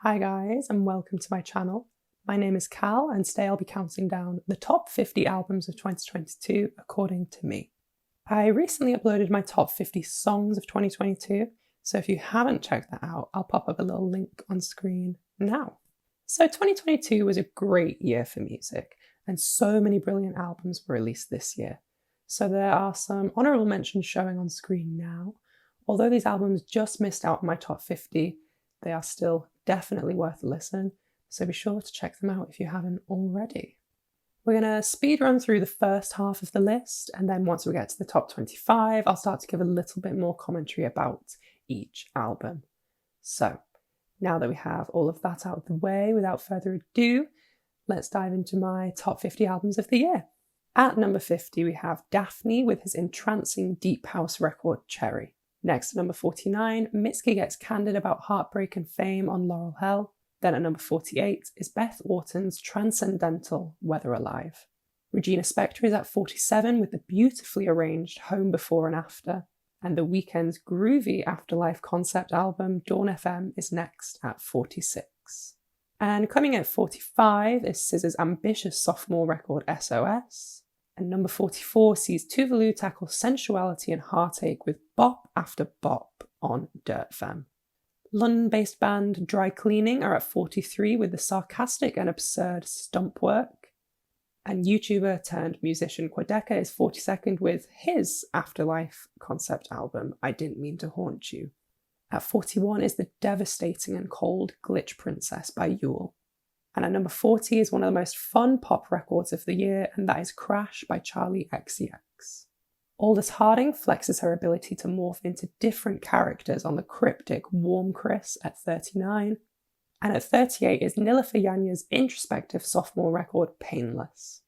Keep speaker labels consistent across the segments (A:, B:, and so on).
A: Hi guys, and welcome to my channel. My name is Cal, and today I'll be counting down the top 50 albums of 2022 according to me. I recently uploaded my top 50 songs of 2022, so if you haven't checked that out, I'll pop up a little link on screen now. So 2022 was a great year for music, and so many brilliant albums were released this year. So there are some honourable mentions showing on screen now. Although these albums just missed out on my top 50, they are still definitely worth a listen, so be sure to check them out if you haven't already. We're going to speed run through the first half of the list, and then once we get to the top 25, I'll start to give a little bit more commentary about each album. So, now that we have all of that out of the way, without further ado, let's dive into my top 50 albums of the year. At number 50, we have Daphne with his entrancing deep house record Cherry. Next, at number 49, Mitski gets candid about heartbreak and fame on Laurel Hell. Then at number 48 is Beth Orton's transcendental Weather Alive. Regina Spektor is at 47 with the beautifully arranged Home Before and After. And The Weeknd's groovy afterlife concept album Dawn FM is next at 46. And coming at 45 is SZA's ambitious sophomore record SOS. And number 44 sees Tuvalu tackle sensuality and heartache with bop after bop on Dirt Femme. London-based band Dry Cleaning are at 43 with the sarcastic and absurd Stump Work. And YouTuber turned musician Quadeca is 42nd with his afterlife concept album I Didn't Mean to Haunt You. At 41 is the devastating and cold Glitch Princess by Yule. And at number 40 is one of the most fun pop records of the year, and that is Crash by Charlie XCX. Aldous Harding flexes her ability to morph into different characters on the cryptic Warm Chris at 39. And at 38 is Nilüfer Yanya's introspective sophomore record Painless.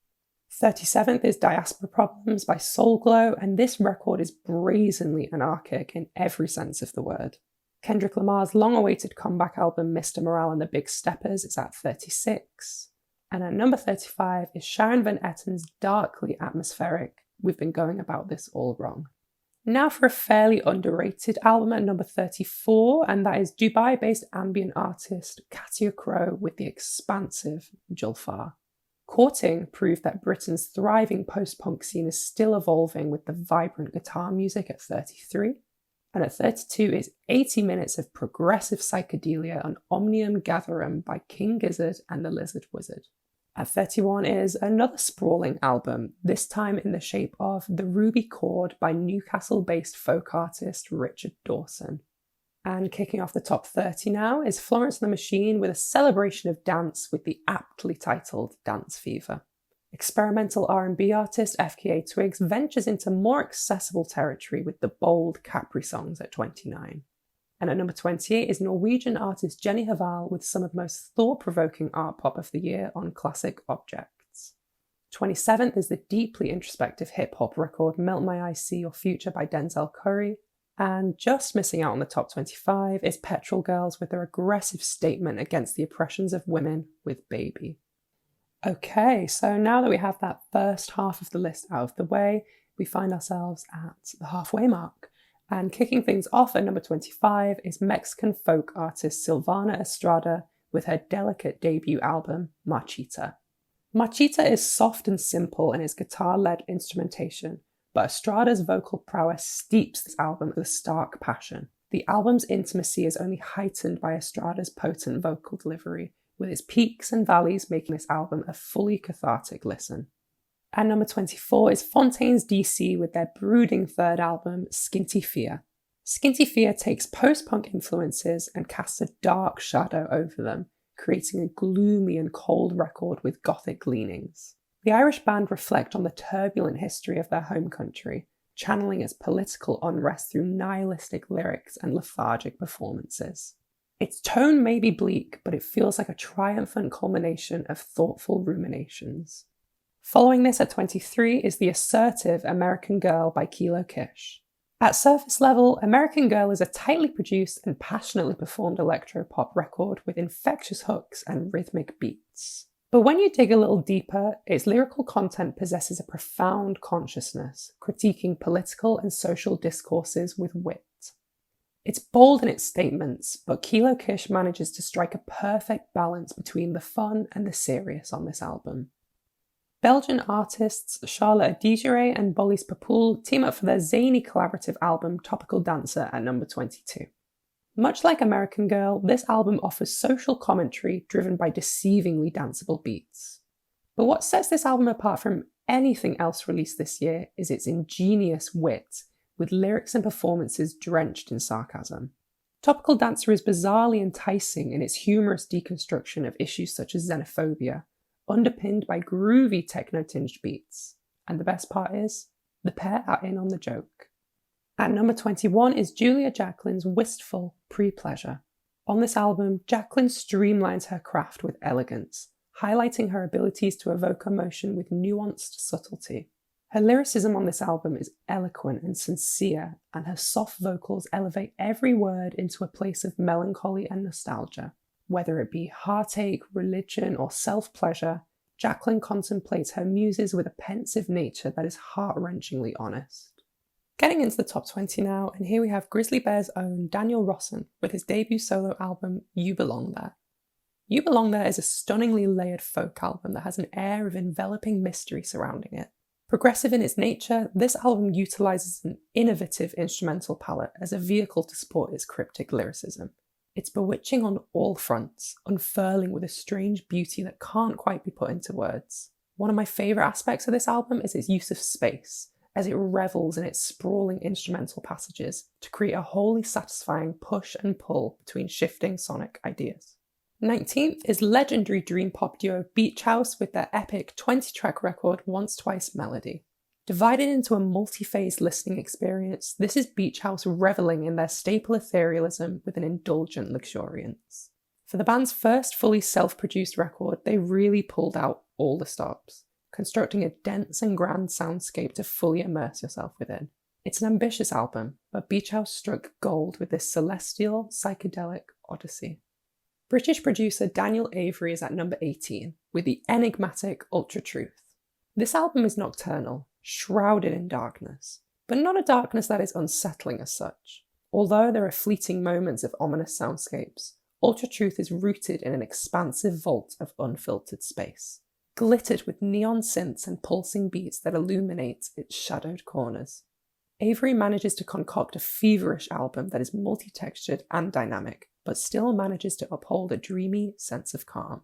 A: 37th is Diaspora Problems by Soul Glow, and this record is brazenly anarchic in every sense of the word. Kendrick Lamar's long-awaited comeback album Mr. Morale and the Big Steppers is at 36. And at number 35 is Sharon Van Etten's darkly atmospheric We've Been Going About This All Wrong. Now for a fairly underrated album at number 34, and that is Dubai-based ambient artist Katia Crow with the expansive Julfar. Courting proved that Britain's thriving post-punk scene is still evolving with the vibrant guitar music at 33. And at 32 is 80 minutes of progressive psychedelia on Omnium Gatherum by King Gizzard and the Lizard Wizard. At 31 is another sprawling album, this time in the shape of The Ruby Chord by Newcastle-based folk artist Richard Dawson. And kicking off the top 30 now is Florence and the Machine with a celebration of dance with the aptly titled Dance Fever. Experimental R&B artist FKA Twigs ventures into more accessible territory with the bold Capri songs at 29. And at number 28 is Norwegian artist Jenny Haval with some of the most thought-provoking art pop of the year on Classic Objects. 27th is the deeply introspective hip-hop record Melt My Eyes See Your Future by Denzel Curry. And just missing out on the top 25 is Petrol Girls with their aggressive statement against the oppressions of women with Baby. Okay, so now that we have that first half of the list out of the way, we find ourselves at the halfway mark. And kicking things off at number 25 is Mexican folk artist Silvana Estrada with her delicate debut album, Marchita. Marchita is soft and simple in its guitar-led instrumentation, but Estrada's vocal prowess steeps this album with a stark passion. The album's intimacy is only heightened by Estrada's potent vocal delivery, with its peaks and valleys making this album a fully cathartic listen. At number 24 is Fontaine's DC with their brooding third album, Skinty Fear. Skinty Fear takes post-punk influences and casts a dark shadow over them, creating a gloomy and cold record with gothic leanings. The Irish band reflect on the turbulent history of their home country, channeling its political unrest through nihilistic lyrics and lethargic performances. Its tone may be bleak, but it feels like a triumphant culmination of thoughtful ruminations. Following this at 23 is the assertive American Girl by Kilo Kish. At surface level, American Girl is a tightly produced and passionately performed electro-pop record with infectious hooks and rhythmic beats. But when you dig a little deeper, its lyrical content possesses a profound consciousness, critiquing political and social discourses with wit. It's bold in its statements, but Kilo Kish manages to strike a perfect balance between the fun and the serious on this album. Belgian artists Charlotte Adigere and Bolis Papoul team up for their zany collaborative album Topical Dancer at number 22. Much like American Girl, this album offers social commentary driven by deceivingly danceable beats. But what sets this album apart from anything else released this year is its ingenious wit, with lyrics and performances drenched in sarcasm. Topical Dancer is bizarrely enticing in its humorous deconstruction of issues such as xenophobia, underpinned by groovy techno-tinged beats. And the best part is, the pair are in on the joke. At number 21 is Julia Jacquelin's Wistful Pre-Pleasure. On this album, Jacqueline streamlines her craft with elegance, highlighting her abilities to evoke emotion with nuanced subtlety. Her lyricism on this album is eloquent and sincere, and her soft vocals elevate every word into a place of melancholy and nostalgia. Whether it be heartache, religion, or self-pleasure, Jacqueline contemplates her muses with a pensive nature that is heart-wrenchingly honest. Getting into the top 20 now, and here we have Grizzly Bear's own Daniel Rossen with his debut solo album, You Belong There. You Belong There is a stunningly layered folk album that has an air of enveloping mystery surrounding it. Progressive in its nature, this album utilises an innovative instrumental palette as a vehicle to support its cryptic lyricism. It's bewitching on all fronts, unfurling with a strange beauty that can't quite be put into words. One of my favourite aspects of this album is its use of space, as it revels in its sprawling instrumental passages to create a wholly satisfying push and pull between shifting sonic ideas. 19th is legendary dream pop duo Beach House with their epic 20-track record Once Twice Melody. Divided into a multi-phase listening experience, this is Beach House revelling in their staple etherealism with an indulgent luxuriance. For the band's first fully self-produced record, they really pulled out all the stops, constructing a dense and grand soundscape to fully immerse yourself within. It's an ambitious album, but Beach House struck gold with this celestial, psychedelic odyssey. British producer Daniel Avery is at number 18, with the enigmatic Ultra Truth. This album is nocturnal, shrouded in darkness, but not a darkness that is unsettling as such. Although there are fleeting moments of ominous soundscapes, Ultra Truth is rooted in an expansive vault of unfiltered space, glittered with neon synths and pulsing beats that illuminate its shadowed corners. Avery manages to concoct a feverish album that is multi-textured and dynamic, but still manages to uphold a dreamy sense of calm.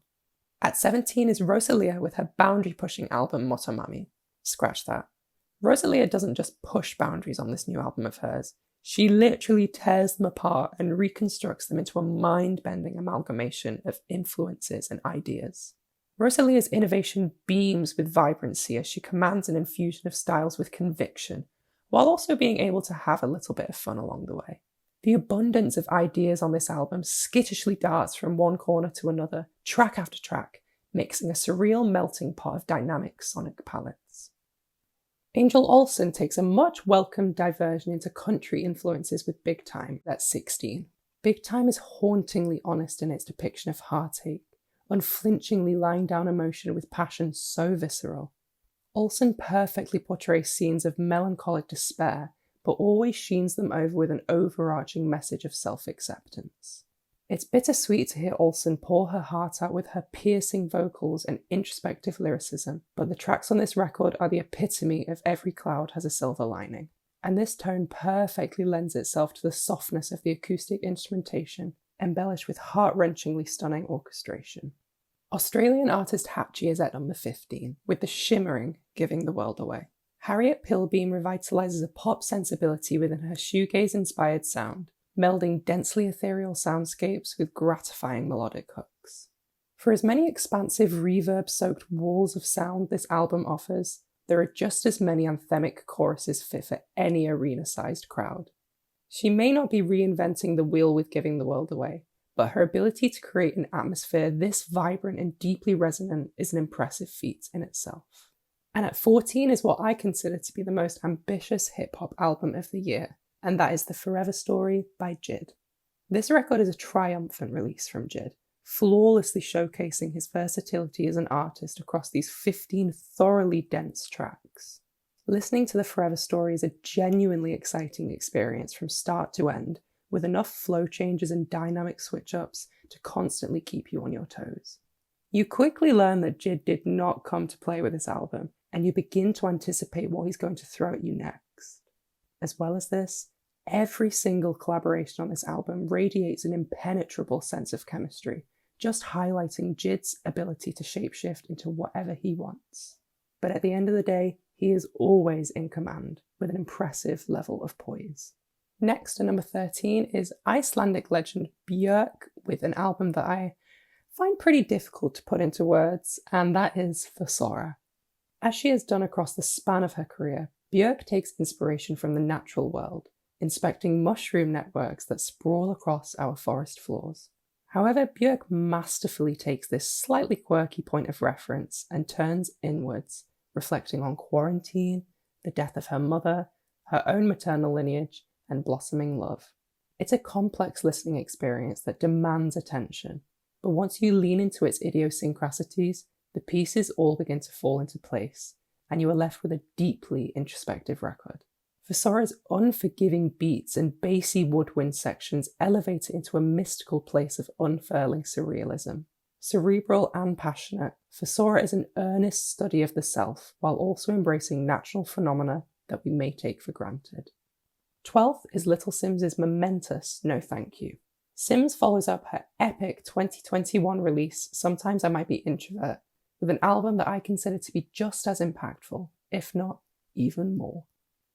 A: At 17 is Rosalia with her boundary-pushing album Motomami. Scratch that. Rosalia doesn't just push boundaries on this new album of hers, she literally tears them apart and reconstructs them into a mind-bending amalgamation of influences and ideas. Rosalia's innovation beams with vibrancy as she commands an infusion of styles with conviction, while also being able to have a little bit of fun along the way. The abundance of ideas on this album skittishly darts from one corner to another, track after track, mixing a surreal melting pot of dynamic sonic palettes. Angel Olsen takes a much welcomed diversion into country influences with Big Time at 16. Big Time is hauntingly honest in its depiction of heartache, unflinchingly laying down emotion with passion so visceral. Olsen perfectly portrays scenes of melancholic despair, but always sheens them over with an overarching message of self-acceptance. It's bittersweet to hear Olsen pour her heart out with her piercing vocals and introspective lyricism, but the tracks on this record are the epitome of every cloud has a silver lining. And this tone perfectly lends itself to the softness of the acoustic instrumentation, embellished with heart-wrenchingly stunning orchestration. Australian artist Hatchie is at number 15, with the shimmering Giving the World Away. Harriet Pilbeam revitalises a pop sensibility within her shoegaze-inspired sound, melding densely ethereal soundscapes with gratifying melodic hooks. For as many expansive reverb-soaked walls of sound this album offers, there are just as many anthemic choruses fit for any arena-sized crowd. She may not be reinventing the wheel with Giving the World Away, but her ability to create an atmosphere this vibrant and deeply resonant is an impressive feat in itself. And at 14 is what I consider to be the most ambitious hip-hop album of the year, and that is The Forever Story by Jid. This record is a triumphant release from Jid, flawlessly showcasing his versatility as an artist across these 15 thoroughly dense tracks. Listening to The Forever Story is a genuinely exciting experience from start to end, with enough flow changes and dynamic switch-ups to constantly keep you on your toes. You quickly learn that Jid did not come to play with this album, and you begin to anticipate what he's going to throw at you next. As well as this, every single collaboration on this album radiates an impenetrable sense of chemistry, just highlighting Jid's ability to shapeshift into whatever he wants. But at the end of the day, he is always in command, with an impressive level of poise. Next, at number 13, is Icelandic legend Björk with an album that I find pretty difficult to put into words, and that is Fossora. As she has done across the span of her career, Björk takes inspiration from the natural world, inspecting mushroom networks that sprawl across our forest floors. However, Björk masterfully takes this slightly quirky point of reference and turns inwards, reflecting on quarantine, the death of her mother, her own maternal lineage, and blossoming love. It's a complex listening experience that demands attention, but once you lean into its idiosyncrasies, the pieces all begin to fall into place, and you are left with a deeply introspective record. Fossora's unforgiving beats and bassy woodwind sections elevate it into a mystical place of unfurling surrealism. Cerebral and passionate, Fossora is an earnest study of the self while also embracing natural phenomena that we may take for granted. 12th is Little Simz's momentous No Thank You. Sims follows up her epic 2021 release, Sometimes I Might Be Introvert, with an album that I consider to be just as impactful, if not even more.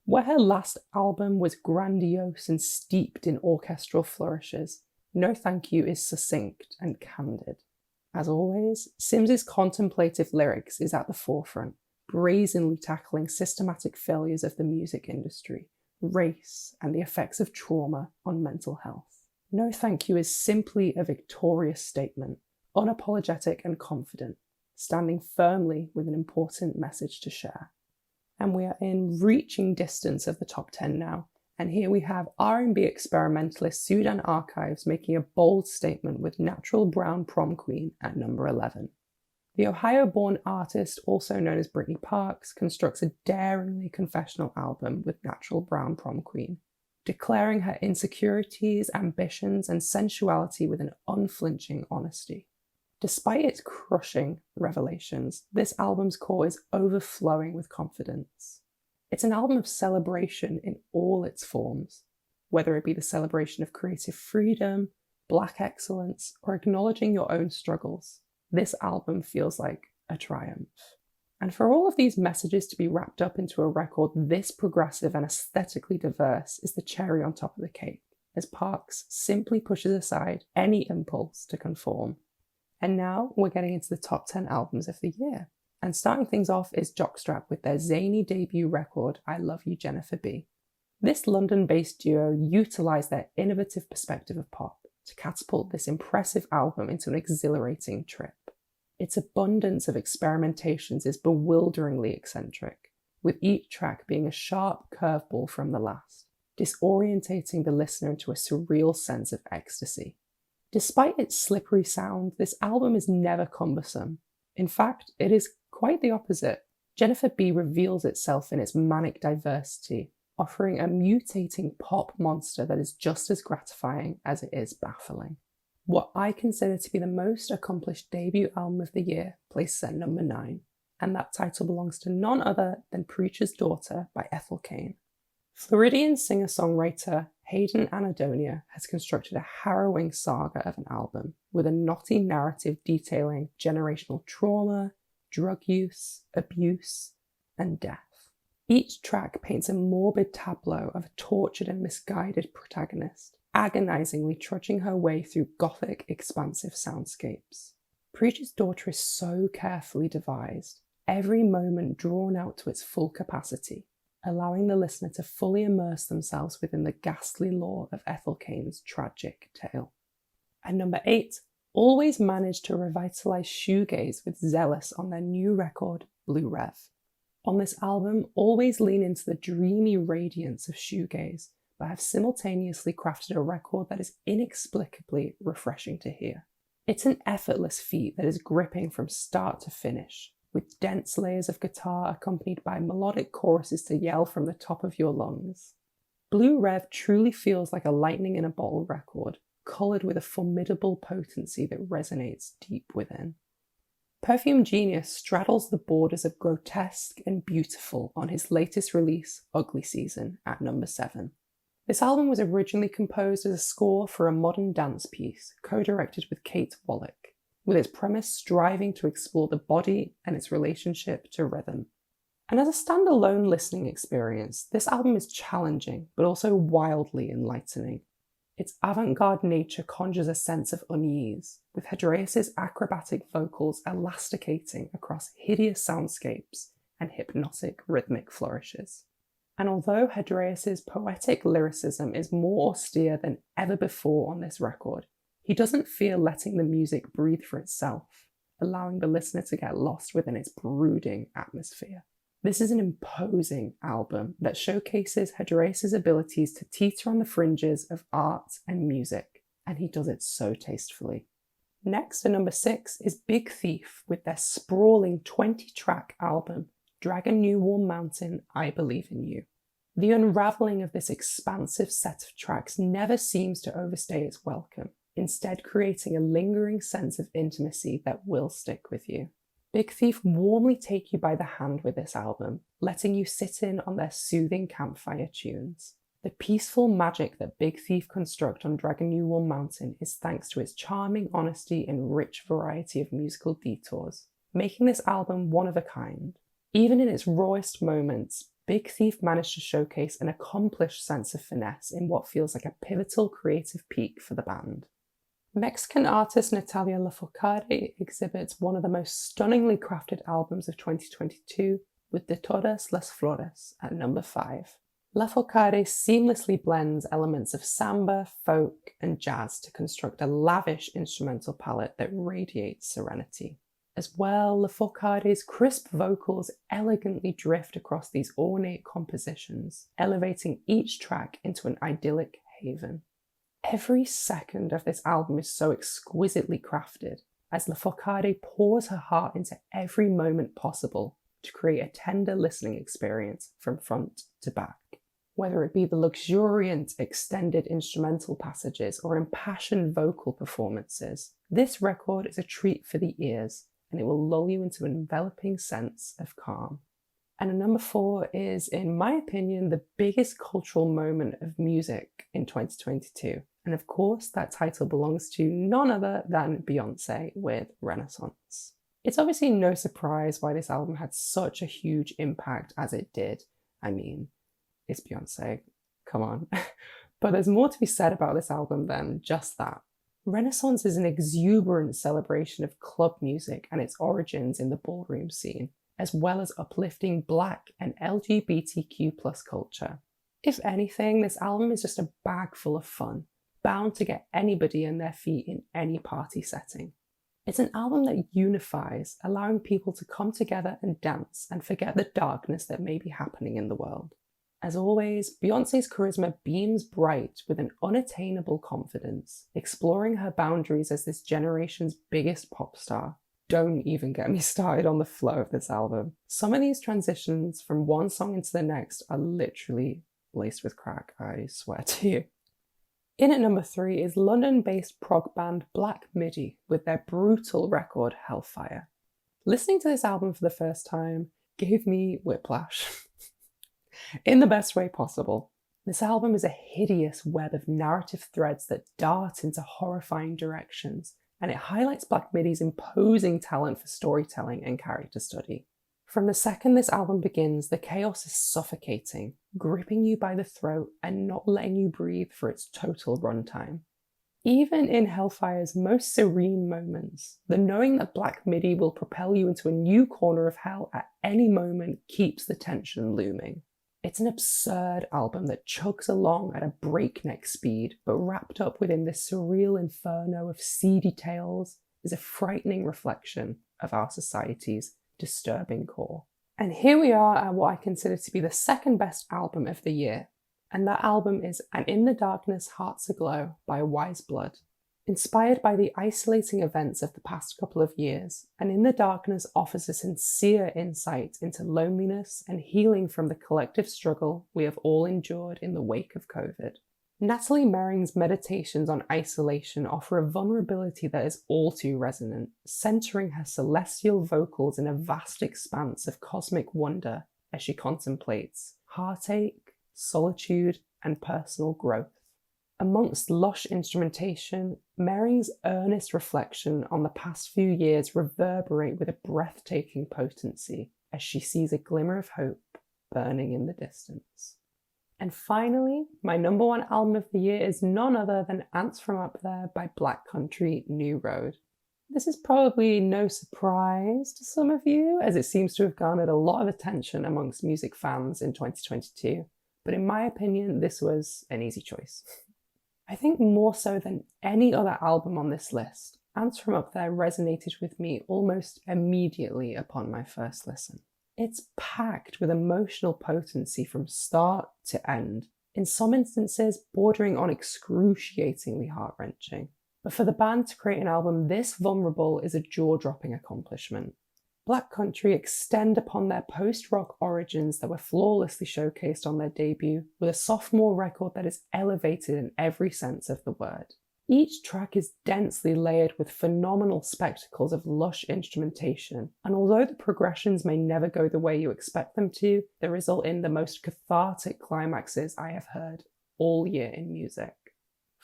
A: Where her last album was grandiose and steeped in orchestral flourishes, No Thank You is succinct and candid. As always, Sims's contemplative lyrics is at the forefront, brazenly tackling systematic failures of the music industry, race, and the effects of trauma on mental health. No Thank You is simply a victorious statement, unapologetic and confident, standing firmly with an important message to share. And we are in reaching distance of the top 10 now, and here we have R&B experimentalist Sudan Archives making a bold statement with Natural Brown Prom Queen at number 11. The Ohio-born artist, also known as Brittany Parks, constructs a daringly confessional album with Natural Brown Prom Queen, declaring her insecurities, ambitions, and sensuality with an unflinching honesty. Despite its crushing revelations, this album's core is overflowing with confidence. It's an album of celebration in all its forms, whether it be the celebration of creative freedom, Black excellence, or acknowledging your own struggles. This album feels like a triumph. And for all of these messages to be wrapped up into a record this progressive and aesthetically diverse is the cherry on top of the cake, as Parks simply pushes aside any impulse to conform. And now we're getting into the top 10 albums of the year. And starting things off is Jockstrap with their zany debut record, I Love You Jennifer B. This London-based duo utilised their innovative perspective of pop to catapult this impressive album into an exhilarating trip. Its abundance of experimentations is bewilderingly eccentric, with each track being a sharp curveball from the last, disorientating the listener into a surreal sense of ecstasy. Despite its slippery sound, this album is never cumbersome. In fact, it is quite the opposite. Jennifer B reveals itself in its manic diversity, offering a mutating pop monster that is just as gratifying as it is baffling. What I consider to be the most accomplished debut album of the year places at number 9, and that title belongs to none other than Preacher's Daughter by Ethel Cain. Floridian singer-songwriter Hayden Anadonia has constructed a harrowing saga of an album, with a knotty narrative detailing generational trauma, drug use, abuse, and death. Each track paints a morbid tableau of a tortured and misguided protagonist, agonizingly trudging her way through gothic, expansive soundscapes. Preacher's Daughter is so carefully devised, every moment drawn out to its full capacity, allowing the listener to fully immerse themselves within the ghastly lore of Ethel Cain's tragic tale. At number 8, Always managed to revitalize shoegaze with Zealous on their new record, Blue Rev. On this album, Always lean into the dreamy radiance of shoegaze, but have simultaneously crafted a record that is inexplicably refreshing to hear. It's an effortless feat that is gripping from start to finish, with dense layers of guitar accompanied by melodic choruses to yell from the top of your lungs. Blue Rev truly feels like a lightning in a bottle record, coloured with a formidable potency that resonates deep within. Perfume Genius straddles the borders of grotesque and beautiful on his latest release, Ugly Season, at number 7. This album was originally composed as a score for a modern dance piece, co-directed with Kate Wallach, with its premise striving to explore the body and its relationship to rhythm. And as a standalone listening experience, this album is challenging, but also wildly enlightening. Its avant-garde nature conjures a sense of unease, with Hedreis's acrobatic vocals elasticating across hideous soundscapes and hypnotic rhythmic flourishes. And although Hedreis's poetic lyricism is more austere than ever before on this record, he doesn't fear letting the music breathe for itself, allowing the listener to get lost within its brooding atmosphere. This is an imposing album that showcases Hedreis's abilities to teeter on the fringes of art and music, and he does it so tastefully. Next, at number 6, is Big Thief with their sprawling 20-track album, Dragon New Warm Mountain, I Believe in You. The unravelling of this expansive set of tracks never seems to overstay its welcome, instead creating a lingering sense of intimacy that will stick with you. Big Thief warmly take you by the hand with this album, letting you sit in on their soothing campfire tunes. The peaceful magic that Big Thief construct on Dragon New Warm Mountain is thanks to its charming honesty and rich variety of musical detours, making this album one of a kind. Even in its rawest moments, Big Thief managed to showcase an accomplished sense of finesse in what feels like a pivotal creative peak for the band. Mexican artist Natalia Lafourcade exhibits one of the most stunningly crafted albums of 2022 with De Todas las Flores at number 5. Lafourcade seamlessly blends elements of samba, folk, and jazz to construct a lavish instrumental palette that radiates serenity. As well, Lafourcade's crisp vocals elegantly drift across these ornate compositions, elevating each track into an idyllic haven. Every second of this album is so exquisitely crafted, as Lafourcade pours her heart into every moment possible to create a tender listening experience from front to back. Whether it be the luxuriant, extended instrumental passages or impassioned vocal performances, this record is a treat for the ears, and it will lull you into an enveloping sense of calm. And at number 4 is, in my opinion, the biggest cultural moment of music in 2022. And of course, that title belongs to none other than Beyoncé with Renaissance. It's obviously no surprise why this album had such a huge impact as it did. I mean, it's Beyoncé, come on. But there's more to be said about this album than just that. Renaissance is an exuberant celebration of club music and its origins in the ballroom scene, as well as uplifting Black and LGBTQ+ culture. If anything, this album is just a bag full of fun, bound to get anybody on their feet in any party setting. It's an album that unifies, allowing people to come together and dance and forget the darkness that may be happening in the world. As always, Beyoncé's charisma beams bright with an unattainable confidence, exploring her boundaries as this generation's biggest pop star. Don't even get me started on the flow of this album. Some of these transitions from one song into the next are literally laced with crack, I swear to you. In at number 3 is London-based prog band Black Midi with their brutal record Hellfire. Listening to this album for the first time gave me whiplash. In the best way possible. This album is a hideous web of narrative threads that dart into horrifying directions, and it highlights Black Midi's imposing talent for storytelling and character study. From the second this album begins, the chaos is suffocating, gripping you by the throat and not letting you breathe for its total runtime. Even in Hellfire's most serene moments, the knowing that Black Midi will propel you into a new corner of hell at any moment keeps the tension looming. It's an absurd album that chugs along at a breakneck speed, but wrapped up within this surreal inferno of seedy tales is a frightening reflection of our society's disturbing core. And here we are at what I consider to be the second best album of the year, and that album is And in the Darkness Hearts Aglow by Wise Blood. Inspired by the isolating events of the past couple of years, and In the Darkness offers a sincere insight into loneliness and healing from the collective struggle we have all endured in the wake of COVID. Natalie Merring's meditations on isolation offer a vulnerability that is all too resonant, centering her celestial vocals in a vast expanse of cosmic wonder as she contemplates heartache, solitude, and personal growth. Amongst lush instrumentation, Merring's earnest reflection on the past few years reverberate with a breathtaking potency as she sees a glimmer of hope burning in the distance. And finally, my number one album of the year is none other than Ants From Up There by Black Country New Road. This is probably no surprise to some of you, as it seems to have garnered a lot of attention amongst music fans in 2022, but in my opinion, this was an easy choice. I think more so than any other album on this list, Ants From Up There resonated with me almost immediately upon my first listen. It's packed with emotional potency from start to end, in some instances bordering on excruciatingly heart-wrenching. But for the band to create an album this vulnerable is a jaw-dropping accomplishment. Black Country extend upon their post-rock origins that were flawlessly showcased on their debut, with a sophomore record that is elevated in every sense of the word. Each track is densely layered with phenomenal spectacles of lush instrumentation, and although the progressions may never go the way you expect them to, they result in the most cathartic climaxes I have heard all year in music.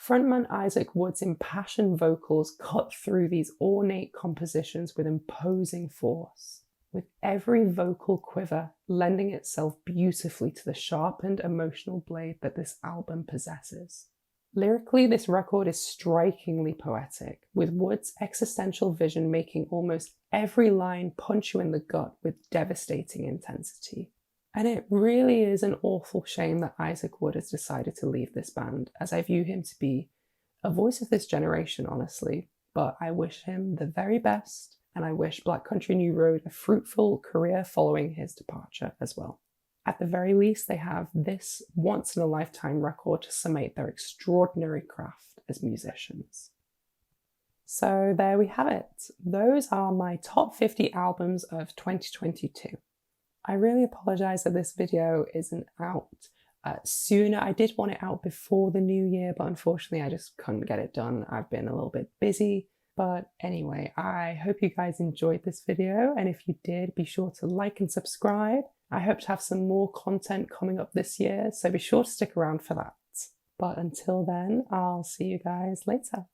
A: Frontman Isaac Wood's impassioned vocals cut through these ornate compositions with imposing force, with every vocal quiver lending itself beautifully to the sharpened emotional blade that this album possesses. Lyrically, this record is strikingly poetic, with Wood's existential vision making almost every line punch you in the gut with devastating intensity. And it really is an awful shame that Isaac Wood has decided to leave this band, as I view him to be a voice of this generation, honestly. But I wish him the very best, and I wish Black Country New Road a fruitful career following his departure as well. At the very least, they have this once-in-a-lifetime record to summate their extraordinary craft as musicians. So there we have it. Those are my top 50 albums of 2022. I really apologise that this video isn't out sooner. I did want it out before the new year, but unfortunately I just couldn't get it done. I've been a little bit busy. But anyway, I hope you guys enjoyed this video, and if you did, be sure to like and subscribe. I hope to have some more content coming up this year, so be sure to stick around for that. But until then, I'll see you guys later.